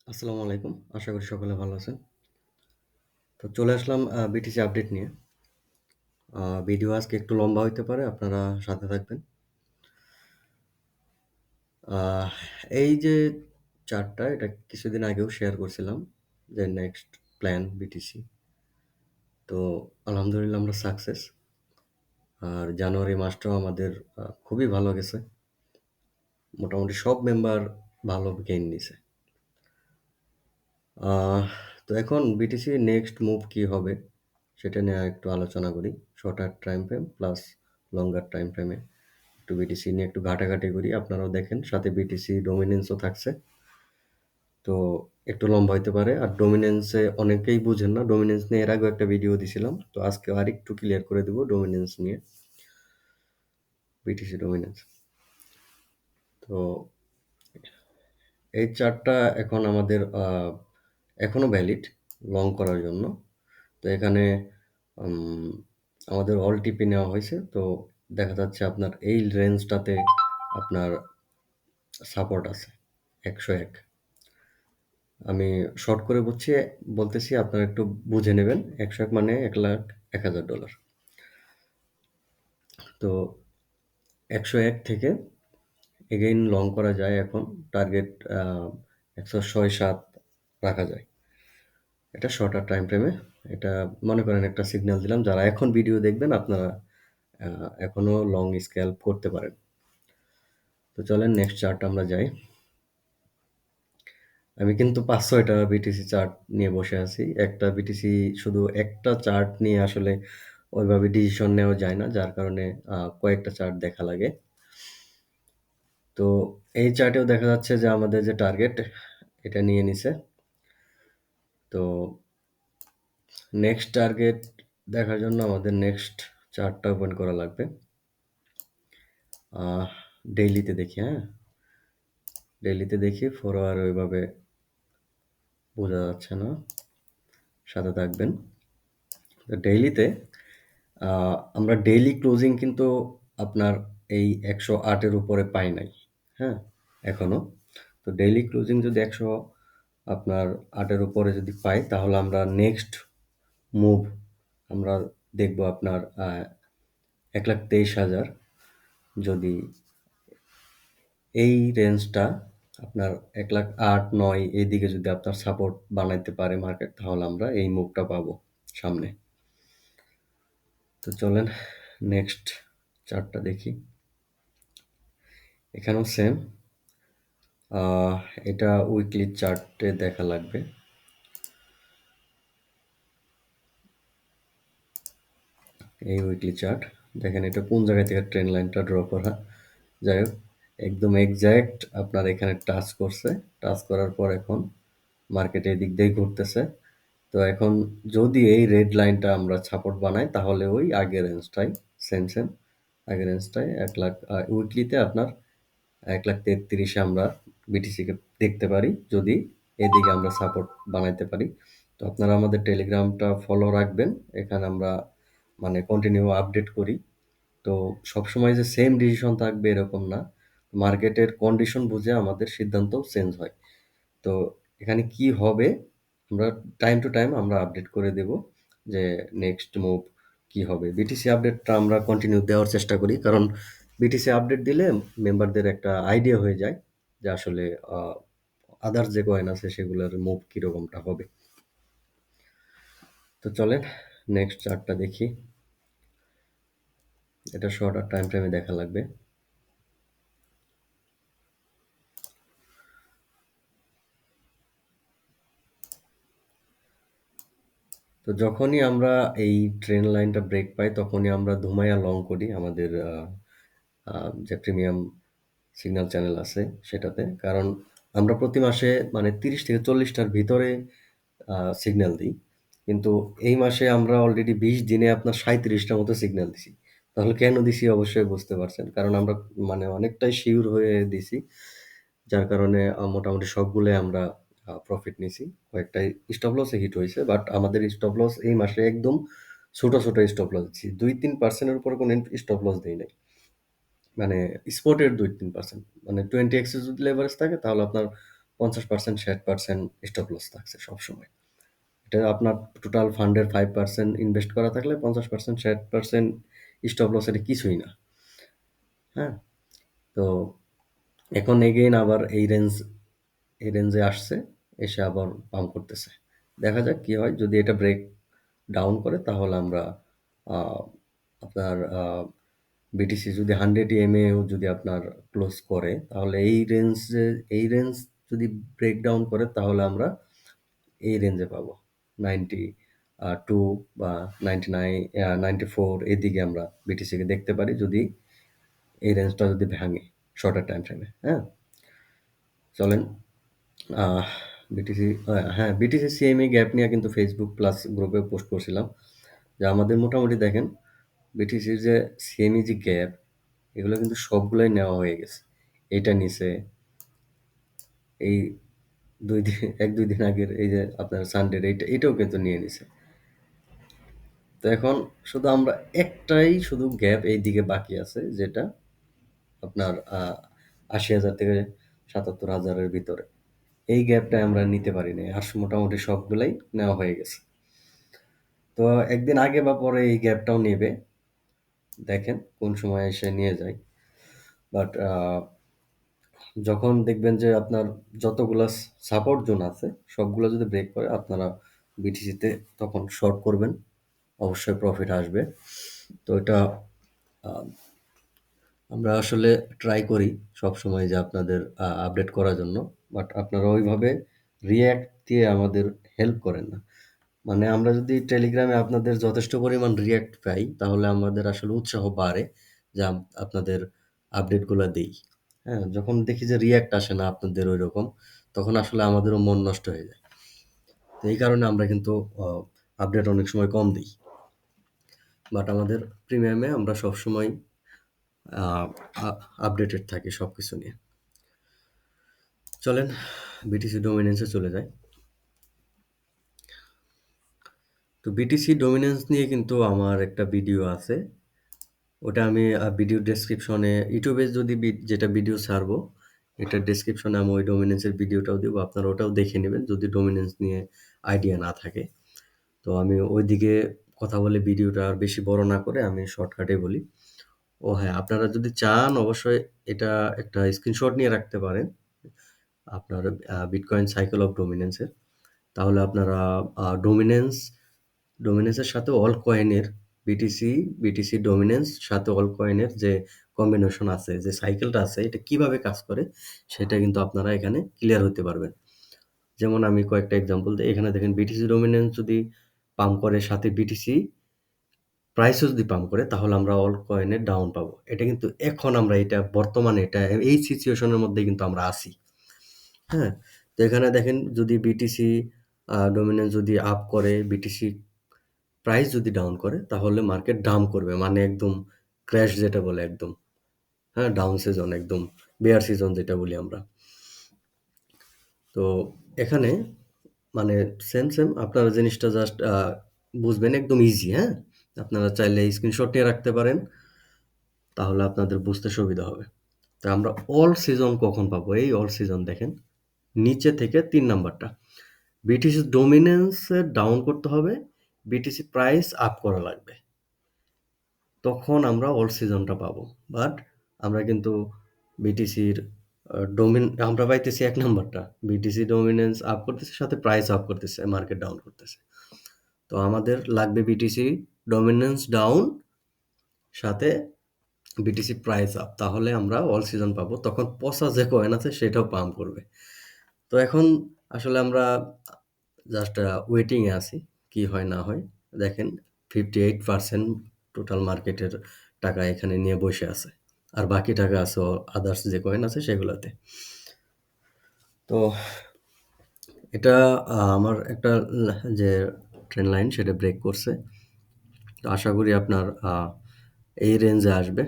আসসালামু আলাইকুম। আশা করি সকলে ভালো আছেন। তো চলে আসলাম বিটিসি আপডেট নিয়ে। ভিডিও আজকে একটু লম্বা হইতে পারে, আপনারা সাথে থাকবেন। আহ এই যে চার্টটা, এটা কিছুদিন আগেও শেয়ার করছিলাম যে নেক্সট প্ল্যান বিটিসি। তো আলহামদুলিল্লাহ আমরা সাকসেস। আর জানুয়ারি মাসটাও আমাদের খুবই ভালো গেছে। মোটামুটি সব মেম্বার ভালো গেইন নিছে। আহ তো এখন বিটিসি নেক্সট মুভ কি হবে সেটা নিয়ে একটু আলোচনা করি। Shorter time frame plus longer time ফ্রেমে একটু বিটিসি নিয়ে একটু ঘাটাঘাটি করি, আপনারাও দেখেন, সাথে বিটিসি ডোমিনেন্সও থাকছে। তো একটু লম্বা হইতে পারে। আর ডোমিনেন্সে অনেকেই বুঝেন না, ডোমিনেন্স নিয়ে এর আগেও একটা ভিডিও দিছিলাম, তো আজকে আরেকটু ক্লিয়ার করে দেবো ডোমিনেন্স নিয়ে, বিটিসি ডোমিনেন্স। তো এই চার্টটা এখন আমাদের এখনো ভ্যালিড লং করার জন্য। তো এখানে উম, আমাদের অল টিপি নেওয়া হয়েছে। তো দেখা যাচ্ছে আপনার এই রেঞ্জটাতে আপনার সাপোর্ট আছে 101। আমি শর্ট করে বলতেছি, আপনারা একটু বুঝে নেবেন। 101 মানে 1,01,000 ডলার। তো 101 থেকে এগেইন লং করা যায়। এখন টার্গেট 106-7 রাখা যায়। এটা শর্টার টাইম ফ্রেমে। এটা মনে করেন একটা সিগন্যাল দিলাম, যারা এখন ভিডিও দেখবেন আপনারা এখনো লং স্ক্যাল্প করতে পারেন। তো চলেন নেক্সট চার্ট আমরা যাই। আমি কিন্তু 5-6টা বিটিসি চার্ট নিয়ে বসে আছি। একটা বিটিসি, শুধু একটা চার্ট নিয়ে আসলে ওইভাবে ডিসিশন নেওয়া যায় না, যার কারণে কয়েকটা চার্ট দেখা লাগে। তো এই চার্টেও দেখা যাচ্ছে যে আমাদের যে টার্গেট এটা নিয়ে নিছে। তো নেক্সট টার্গেট দেখার জন্য আমাদের নেক্সট চার্টটা ওপেন করা লাগবে। ডেইলিতে দেখি, হ্যাঁ, ডেইলিতে দেখি। ফরওয়ার্ড ওইভাবে বোঝা যাচ্ছে না, সাথে থাকবেন। তো ডেইলিতে আমরা ডেইলি ক্লোজিং কিন্তু আপনার এই 108-এর উপরে পাই নাই, হ্যাঁ, এখনো। তো ডেইলি ক্লোজিং যদি 108-এর উপরে যদি পাই, তাহলে আমরা নেক্সট মুভ আমরা দেখব আপনার 1,23,000। যদি এই রেঞ্জটা আপনার 1,08,000-9 এইদিকে যদি আপনার সাপোর্ট বানাইতে পারে মার্কেট, তাহলে আমরা এই মুভটা পাবো সামনে। তো চলেন নেক্সট চার্টটা দেখি। এখানেও সেম। আহ, এটা উইকলি চার্টে দেখা লাগবে। এই উইকলি চার্ট দেখেন, এটা কোন জায়গা থেকে ট্রেন লাইনটা ড্র করা। যাই হোক, একদম এক্স্যাক্ট আপনার এখানে টাচ করছে। টাচ করার পর এখন মার্কেট এই দিক দিয়ে ঘুরতেছে। তো এখন যদি এই রেড লাইনটা আমরা সাপোর্ট বানাই, তাহলে ওই আগের রেঞ্জটাই সেম সেম আগের রেঞ্জটাই 1,00,000 উইকলিতে আপনার 1,33,000 আমরা বিটিসিকে দেখতে পারি, যদি এদিকে আমরা সাপোর্ট বানাইতে পারি। তো আপনারা আমাদের টেলিগ্রামটা ফলো রাখবেন। এখানে আমরা মানে কন্টিনিউ আপডেট করি। তো সবসময় যে সেম ডিসিশন থাকবে এরকম না, মার্কেটের কন্ডিশন বুঝে আমাদের সিদ্ধান্ত চেঞ্জ হয়। তো এখানে কি হবে আমরা টাইম টু টাইম আমরা আপডেট করে দেব যে নেক্সট মুভ কি হবে। বিটিসি আপডেটটা আমরা কন্টিনিউ দেওয়ার চেষ্টা করি, কারণ বিটিসি আপডেট দিলে মেম্বারদের একটা আইডিয়া হয়ে যায় যে আসলে আদার্স যে কয়েন আছে সেগুলোর মুভ কীরকমটা হবে। তো চলেন নেক্সট চার্টটা দেখি। এটা শর্টার টাইম ফ্রেমে দেখা লাগবে। তো যখনই আমরা এই ট্রেন লাইনটা ব্রেক পাই, তখনই আমরা ধুমাইয়া লং করি আমাদের যে প্রিমিয়াম সিগন্যাল চ্যানেল আছে সেটাতে। কারণ আমরা প্রতি মাসে মানে 30 থেকে 40টার ভিতরে সিগন্যাল দিই, কিন্তু এই মাসে আমরা অলরেডি 20 দিনে আপনার 37টার মতো সিগন্যাল দিছি। তাহলে কেন দিছি অবশ্যই বুঝতে পারছেন, কারণ আমরা মানে অনেকটাই শিওর হয়ে দিছি, যার কারণে মোটামুটি সবগুলোই আমরা প্রফিট নিছি। কয়েকটা স্টপ লসে হিট হয়েছে, বাট আমাদের স্টপ লস এই মাসে একদম ছোট ছোট স্টপ লস দিচ্ছি। 2-3%-এর উপরে কোনো স্টপ লস দেই নাই। মানে স্পটের 2-3%, মানে 20x যদি লেভারেজ থাকে তাহলে আপনার 50%, 60% স্টপ লস থাকছে সবসময়। এটা আপনার টোটাল ফান্ডের 5% ইনভেস্ট করা থাকলে 50%, 60% স্টপ লস এটা কিছুই না। হ্যাঁ? তো এখন এগেইন আবার এই রেঞ্জে আসছে, এসে আবার পাম্প করতেছে। দেখা যাক কি হয়। যদি এটা ব্রেক ডাউন করে তাহলে আমরা আহ, আপনার বিটিসি যদি 100 EMA যদি আপনার ক্লোজ করে তাহলে এই রেঞ্জ যদি ব্রেক ডাউন করে তাহলে আমরা এই রেঞ্জে পাবো 92 বা 99, 94 এদিকে আমরা বিটিসিকে দেখতে পারি যদি এই রেঞ্জটা যদি ভাঙে শর্টার টাইম ফ্রেমে। হ্যাঁ, চলেন আহ বিটিসি, হ্যাঁ বিটিসি সিএমএ গ্যাপ নিয়ে কিন্তু ফেসবুক প্লাস গ্রুপে পোস্ট করছিলাম যে আমাদের মোটামুটি দেখেন বিটিসির যে সিএমই যে গ্যাপ এগুলো কিন্তু সবগুলোই নেওয়া হয়ে গেছে। এইটা নিচে এই 2 দিন 1-2 দিন আগের এই যে আপনার সানডের এটাও কিন্তু নিয়ে নিছে। তো এখন শুধু আমরা একটাই শুধু গ্যাপ এই দিকে বাকি আছে যেটা আপনার 80,000 থেকে 77,000-এর ভিতরে। এই গ্যাপটা আমরা নিতে পারি নাই, আর মোটামুটি সবগুলাই নেওয়া হয়ে গেছে। তো একদিন আগে বা পরে এই গ্যাপটাও নেবে, দেখেন কোন সময় এসে নিয়ে যায়। বাট যখন দেখবেন যে আপনার যতগুলা সাপোর্ট জোন আছে সবগুলো যদি ব্রেক করে আপনারা বিটিসিতে তখন শর্ট করবেন, অবশ্যই প্রফিট আসবে। তো এটা আহ, আমরা আসলে ট্রাই করি সবসময় যে আপনাদের আপডেট করার জন্য, বাট আপনারা ওইভাবে রিয়্যাক্ট দিয়ে আমাদের হেল্প করেন না। মানে আমরা যদি টেলিগ্রামে আপনাদের যথেষ্ট পরিমাণ রিয়্যাক্ট পাই তাহলে আমাদের আসলে উৎসাহ বাড়ে যে আপনাদের আপডেটগুলো দেই। হ্যাঁ, যখন দেখি যে রিয়্যাক্ট আসে না আপনাদের ওই রকম, তখন আসলে আমাদেরও মন নষ্ট হয়ে যায়। তো এই কারণে আমরা কিন্তু আপডেট অনেক সময় কম দিই। বাট আমাদের প্রিমিয়ামে আমরা সবসময় আপডেটেড থাকি সব কিছু নিয়ে। চলেন বিটিসি ডোমিনেন্সে চলে যায়। তো বিটিসি ডোমিনেন্স নিয়ে কিন্তু আমার একটা ভিডিও আছে, ওটা আমি ভিডিও ডেসক্রিপশনে ইউটিউবে যদি যেটা ভিডিও ছাড়বো এটার ডেসক্রিপশনে আমি ওই ডোমিনেন্সের ভিডিওটাও দিব, আপনারা ওটাও দেখে নেবেন যদি ডোমিনেন্স নিয়ে আইডিয়া না থাকে। তো আমি ওইদিকে কথা বলে ভিডিওটা আর বেশি বড় না করে আমি শর্টকাটে বলি। ও হ্যাঁ, আপনারা যদি চান অবশ্যই এটা একটা স্ক্রিনশট নিয়ে রাখতে পারেন আপনার বিটকয়েন সাইকেল অফ ডোমিনেন্সের। তাহলে আপনারা ডোমিনেন্স ডোমিনেন্সের সাথে অল কয়েনের বিটিসি বিটিসি ডোমিনেন্স সাথে অল কয়েনের যে কম্বিনেশন আছে, যে সাইকেলটা আছে, এটা কিভাবে কাজ করে সেটা কিন্তু আপনারা এখানে ক্লিয়ার হতে পারবেন। যেমন আমি কয়েকটা এক্সাম্পল দিই। এখানে দেখেন বিটিসি ডোমিনেন্স যদি পাম্প করে সাথে বিটিসি প্রাইসও যদি পাম্প করে তাহলে আমরা অল কয়েনের ডাউন পাবো। এটা কিন্তু এখন আমরা এটা বর্তমানে এটা এই সিচুয়েশনের মধ্যে কিন্তু আমরা আছি। হ্যাঁ, তো এখানে দেখেন যদি বিটিসি ডোমিনেন্স যদি আপ করে, বিটিসি প্রাইস যদি ডাউন করে তাহলে মার্কেট ডাম্প করবে, মানে একদম ক্র্যাশ যেটা বলে একদম। হ্যাঁ, ডাউন সিজন একদম, বেয়ার সিজন যেটা বলি আমরা। তো এখানে মানে সেম আপনারা জিনিসটা জাস্ট বুঝবেন একদম ইজি। হ্যাঁ, আপনারা চাইলে স্ক্রিনশট নিয়ে রাখতে পারেন, তাহলে আপনাদের বুঝতে সুবিধা হবে। তো আমরা অল সিজন কখন পাবো? এই অল সিজন দেখেন নিচে থেকে 3 নাম্বারটা, বিটিসি ডোমিনেন্স ডাউন করতে হবে, বিটিসি প্রাইস আপ করা লাগবে, তখন আমরা অল সিজনটা পাবো। বাট আমরা কিন্তু বিটিসির আমরা পাইতেছি 1 নাম্বারটা, বিটিসি ডোমিনেন্স আপ করতেছে সাথে প্রাইস আপ করতেছে, মার্কেট ডাউন করতেছে। তো আমাদের লাগবে বিটিসি ডোমিনেন্স ডাউন সাথে বিটিসি প্রাইস আপ, তাহলে আমরা অল সিজন পাবো, তখন পচা যে কয়েন আছে সেটাও পাম্প করবে। তো এখন আসলে আমরা জাস্ট ওয়েটিংয়ে আছি, কি হয় না হয়। দেখেন 58% টোটাল মার্কেটের টাকা এখানে নিয়ে বসে আছে, আর বাকি টাকা আছে আদার্স যে কয়েন আছে সেগুলোতে। তো এটা আমার একটা যে ট্রেন লাইন সেটা ব্রেক করছে। তো আশা করি আপনার এই রেঞ্জে আসবে।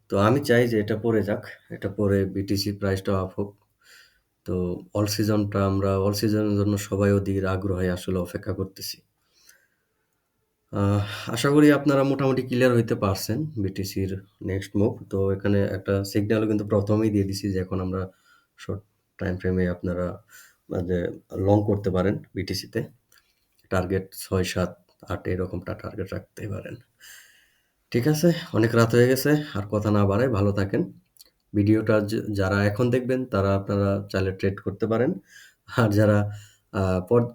তো আমি চাই যে এটা পড়ে যাক, এটা পড়ে বিটিসি প্রাইসটা আপ হোক। তো অল সিজনের জন্য সবাই অধীর আগ্রহে আসলে অপেক্ষা করতেছি। আহ, আশা করি আপনারা মোটামুটি ক্লিয়ার হইতে পারছেন বিটিসির নেক্সট মুভ। তো এখানে একটা সিগন্যালও কিন্তু প্রথমেই দিয়ে দিছি যে এখন আমরা শর্ট টাইম ফ্রেমে আপনারা যে লং করতে পারেন বিটিসিতে। টার্গেট ৬, ৭, ৮ এরকমটা টার্গেট রাখতেই পারেন। ঠিক আছে, অনেক রাত হয়ে গেছে। আর কথা না বাড়াই, ভালো থাকেন। ভিডিওটা যারা এখন দেখবেন তারা আপনারা চাইলে ট্রেড করতে পারেন। আর যারা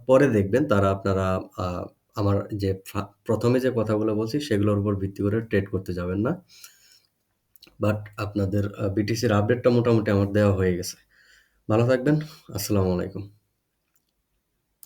পরে দেখবেন তারা আপনারা আ আমার যে ১ম এ যে কথাগুলো বলছি সেগুলোর উপর ভিত্তি করে ট্রেড করতে যাবেন না। বাট আপনাদের বিটিসির আপডেটটা মোটামুটি আমার দেওয়া হয়ে গেছে। ভালো থাকবেন। আসসালামু আলাইকুম।